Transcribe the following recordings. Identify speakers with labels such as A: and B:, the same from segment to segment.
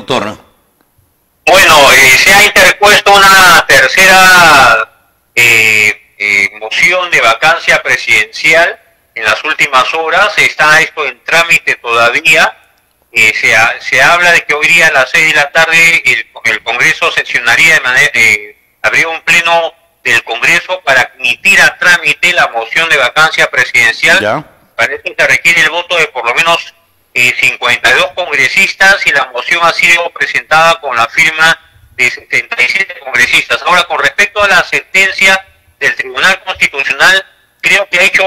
A: doctor?
B: Bueno, se ha interpuesto una tercera moción de vacancia presidencial en las últimas horas. Está esto en trámite todavía. Se habla de que hoy día a las 6 de la tarde el Congreso sesionaría de manera, habría un pleno del Congreso para admitir a trámite la moción de vacancia presidencial.
A: ¿Ya?
B: Para eso se requiere el voto de por lo menos 52 congresistas, y la moción ha sido presentada con la firma de 77 congresistas. Ahora, con respecto a la sentencia del Tribunal Constitucional, creo que ha hecho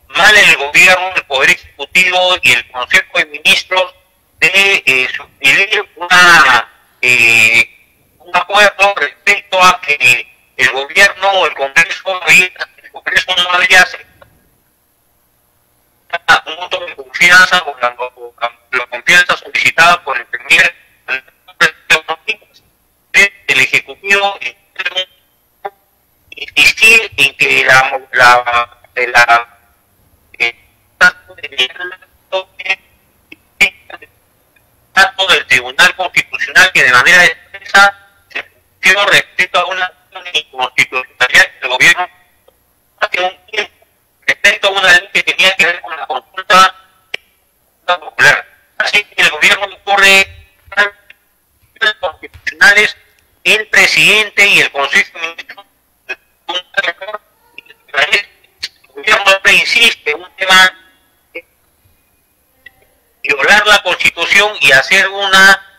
B: mal el gobierno, el Poder Ejecutivo y el Consejo de Ministros de suscribir un acuerdo respecto a que el gobierno o el Congreso no habría aceptado un voto de confianza o la confianza solicitada por el primer del Ejecutivo, insistir en que del Tribunal Constitucional, que de manera expresa se puso respecto a una inconstitucionalidad que el gobierno hace un tiempo respecto a una ley que tenía que ver con la consulta popular. Así que el gobierno ocurre constitucionales, el presidente y el Consejo de Ministros. El gobierno siempre insiste en un tema de violar la Constitución y hacer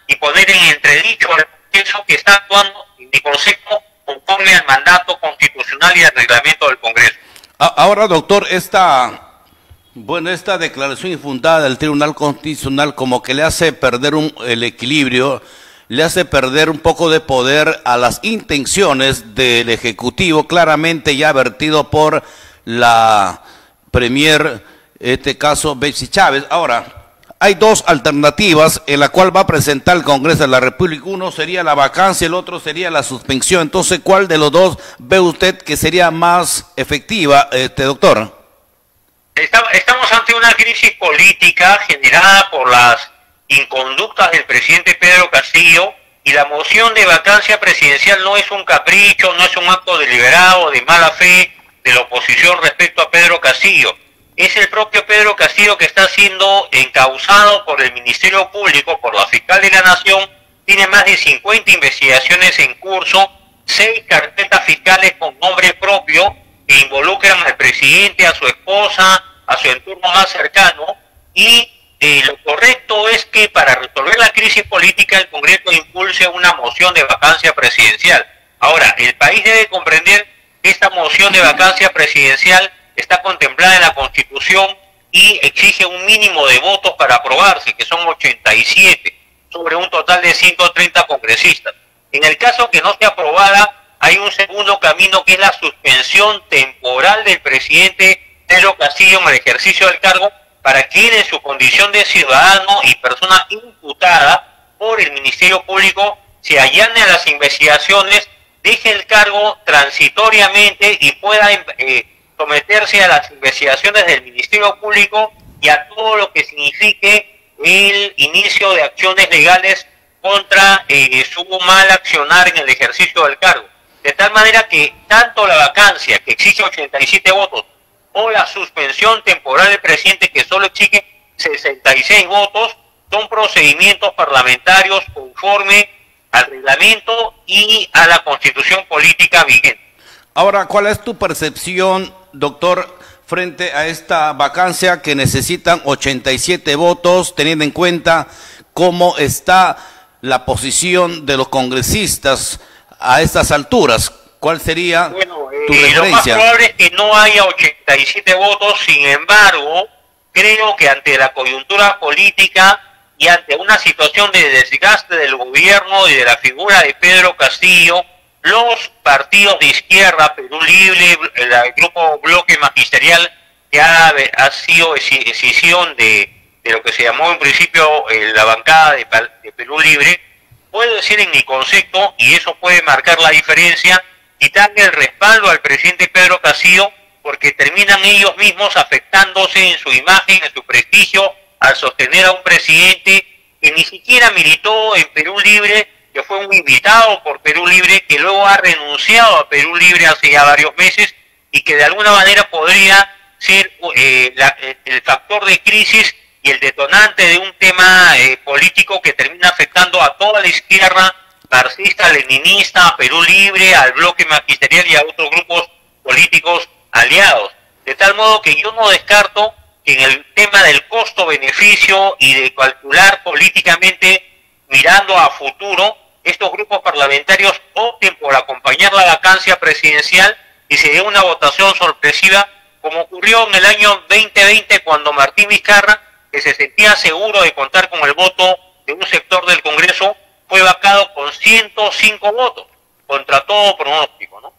B: y poner en entredicho al Congreso que está actuando en mi concepto conforme al mandato constitucional y al reglamento del Congreso.
A: Ahora, doctor, esta declaración infundada del Tribunal Constitucional como que le hace perder el equilibrio, le hace perder un poco de poder a las intenciones del Ejecutivo, claramente ya vertido por la Premier, en este caso, Betsy Chávez. Ahora, hay dos alternativas en la cual va a presentar el Congreso de la República. Uno sería la vacancia, el otro sería la suspensión. Entonces, ¿cuál de los dos ve usted que sería más efectiva, doctor?
B: Estamos ante una crisis política generada por las inconductas del presidente Pedro Castillo, y la moción de vacancia presidencial no es un capricho, no es un acto deliberado de mala fe de la oposición respecto a Pedro Castillo. Es el propio Pedro Castillo que está siendo encausado por el Ministerio Público, por la Fiscal de la Nación. Tiene más de 50 investigaciones en curso, 6 carpetas fiscales con nombre propio que involucran al presidente, a su esposa, a su entorno más cercano, y lo correcto es que para resolver la crisis política el Congreso impulse una moción de vacancia presidencial. Ahora, el país debe comprender que esta moción de vacancia presidencial está contemplada en la Constitución y exige un mínimo de votos para aprobarse, que son 87, sobre un total de 130 congresistas. En el caso que no sea aprobada, hay un segundo camino, que es la suspensión temporal del presidente Pedro Castillo en el ejercicio del cargo, para que él, en su condición de ciudadano y persona imputada por el Ministerio Público, se allane a las investigaciones, deje el cargo transitoriamente y pueda someterse a las investigaciones del Ministerio Público y a todo lo que signifique el inicio de acciones legales contra su mal accionar en el ejercicio del cargo. De tal manera que tanto la vacancia, que exige 87 votos, o la suspensión temporal del presidente, que solo exige 66 votos, son procedimientos parlamentarios conforme al reglamento y a la Constitución política vigente.
A: Ahora, ¿cuál es tu percepción, doctor, frente a esta vacancia que necesitan 87 votos, teniendo en cuenta cómo está la posición de los congresistas a estas alturas? ¿Cuál sería tu referencia?
B: Lo más probable es que no haya 87 votos. Sin embargo, creo que ante la coyuntura política y ante una situación de desgaste del gobierno y de la figura de Pedro Castillo, los partidos de izquierda, Perú Libre, el grupo Bloque Magisterial, que ha sido escisión de lo que se llamó en principio la bancada de Perú Libre, puedo decir en mi concepto, y eso puede marcar la diferencia, quitarle el respaldo al presidente Pedro Castillo, porque terminan ellos mismos afectándose en su imagen, en su prestigio, al sostener a un presidente que ni siquiera militó en Perú Libre, que fue un invitado por Perú Libre, que luego ha renunciado a Perú Libre hace ya varios meses y que de alguna manera podría ser el factor de crisis y el detonante de un tema político que termina afectando a toda la izquierda marxista, leninista, a Perú Libre, al bloque magisterial y a otros grupos políticos aliados. De tal modo que yo no descarto que en el tema del costo-beneficio y de calcular políticamente, mirando a futuro, estos grupos parlamentarios opten por acompañar la vacancia presidencial y se dé una votación sorpresiva, como ocurrió en el año 2020 cuando Martín Vizcarra, que se sentía seguro de contar con el voto de un sector del Congreso, fue vacado con 105 votos, contra todo pronóstico, ¿no?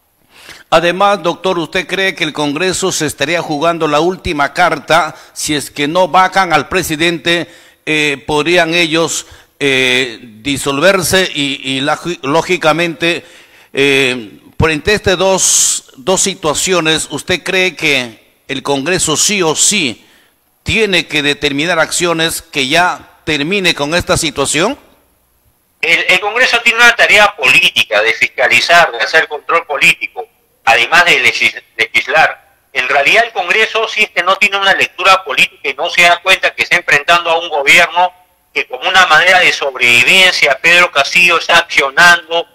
A: Además, doctor, ¿usted cree que el Congreso se estaría jugando la última carta? Si es que no vacan al presidente, podrían ellos disolverse y lógicamente, frente a estas dos situaciones, ¿usted cree que el Congreso sí o sí tiene que determinar acciones que ya termine con esta situación?
B: El Congreso tiene una tarea política de fiscalizar, de hacer control político, además de legislar. En realidad el Congreso, si es que no tiene una lectura política y no se da cuenta que está enfrentando a un gobierno que como una manera de sobrevivencia, Pedro Castillo está accionando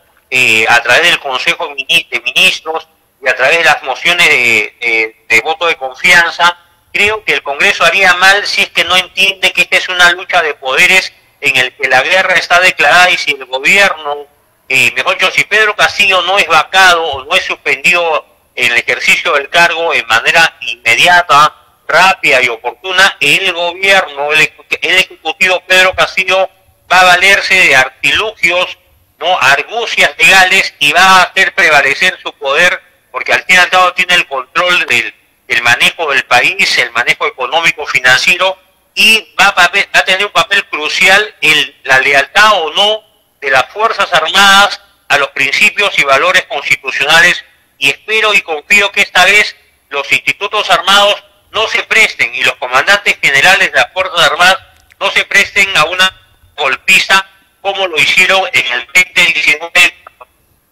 B: a través del Consejo de Ministros y a través de las mociones de voto de confianza, creo que el Congreso haría mal si es que no entiende que esta es una lucha de poderes en el que la guerra está declarada y si el gobierno, mejor dicho, si Pedro Castillo no es vacado o no es suspendido en el ejercicio del cargo en manera inmediata, rápida y oportuna, el gobierno, el ejecutivo Pedro Castillo va a valerse de artilugios, no argucias legales y va a hacer prevalecer su poder, porque al fin y al cabo tiene el control del manejo del país, el manejo económico financiero, y va a tener un papel crucial en la lealtad o no de las Fuerzas Armadas a los principios y valores constitucionales, y espero y confío que esta vez los institutos armados no se presten y los comandantes generales de las Fuerzas Armadas no se presten a una golpiza como lo hicieron en el 2019.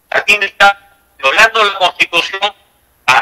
B: Aquí está violando la Constitución,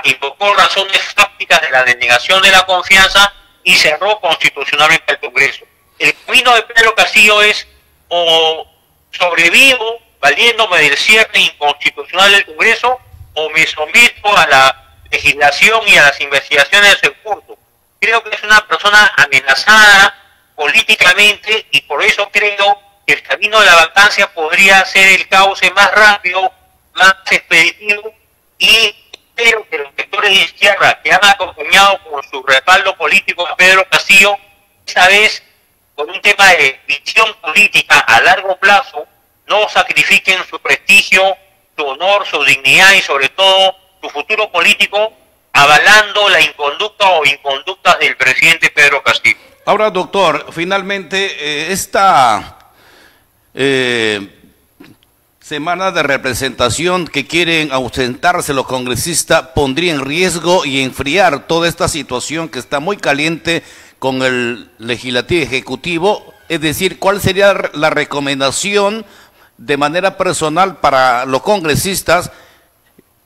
B: invocó razones fácticas de la denegación de la confianza y cerró constitucionalmente el Congreso. El camino de Pedro Castillo es o sobrevivo valiéndome del cierre inconstitucional del Congreso o me someto a la legislación y a las investigaciones en curso. Creo que es una persona amenazada políticamente y por eso creo que el camino de la vacancia podría ser el cauce más rápido, más expeditivo, y espero que los sectores de izquierda que han acompañado con su respaldo político a Pedro Castillo, esta vez con un tema de visión política a largo plazo, no sacrifiquen su prestigio, su honor, su dignidad y sobre todo su futuro político, avalando la inconducta o inconductas del presidente Pedro Castillo.
A: Ahora, doctor, finalmente esta semana de representación que quieren ausentarse los congresistas pondría en riesgo y enfriar toda esta situación que está muy caliente con el legislativo y ejecutivo. Es decir, ¿cuál sería la recomendación de manera personal para los congresistas?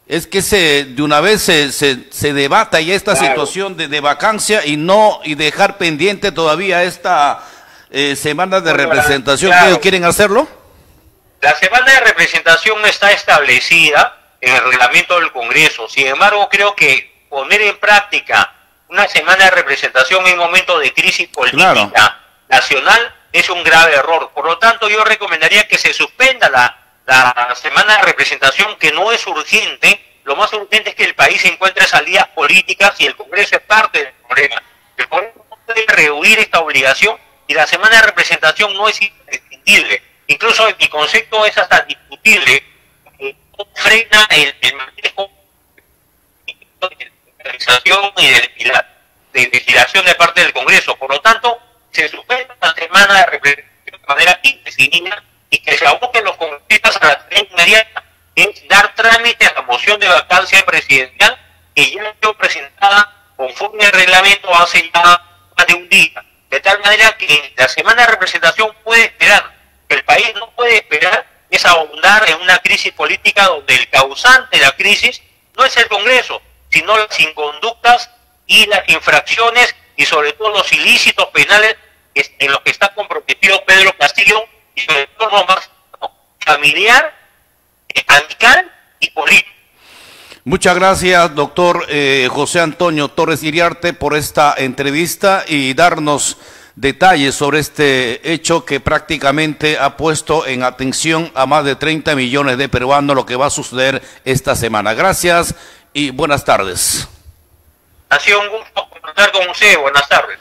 A: Es que de una vez se debata ya esta situación de vacancia y dejar pendiente todavía esta semana de representación. ¿Que ellos quieren hacerlo?
B: La semana de representación está establecida en el reglamento del Congreso. Sin embargo, creo que poner en práctica una semana de representación en un momento de crisis política nacional es un grave error. Por lo tanto, yo recomendaría que se suspenda la semana de representación, que no es urgente. Lo más urgente es que el país encuentre salidas políticas y el Congreso es parte del problema. El Congreso no puede rehuir esta obligación y la semana de representación no es imprescindible. Incluso mi concepto es hasta discutible, no frena el manejo de realización y de legislación de parte del Congreso. Por lo tanto, se suspende la semana de representación de manera indefinida y que se aboquen los congresistas a la tarea inmediata, es dar trámite a la moción de vacancia presidencial que ya fue presentada conforme al reglamento hace ya más de un día. de tal manera que la semana de representación puede esperar. El país no puede esperar es ahondar en una crisis política donde el causante de la crisis no es el Congreso, sino las inconductas y las infracciones y sobre todo los ilícitos penales en los que está comprometido Pedro Castillo y sobre todo lo más familiar, amical y político.
A: Muchas gracias, doctor José Antonio Torres Iriarte, por esta entrevista y darnos detalles sobre este hecho que prácticamente ha puesto en atención a más de 30 millones de peruanos lo que va a suceder esta semana. Gracias y buenas tardes.
B: Ha sido un gusto conversar con usted. Buenas tardes.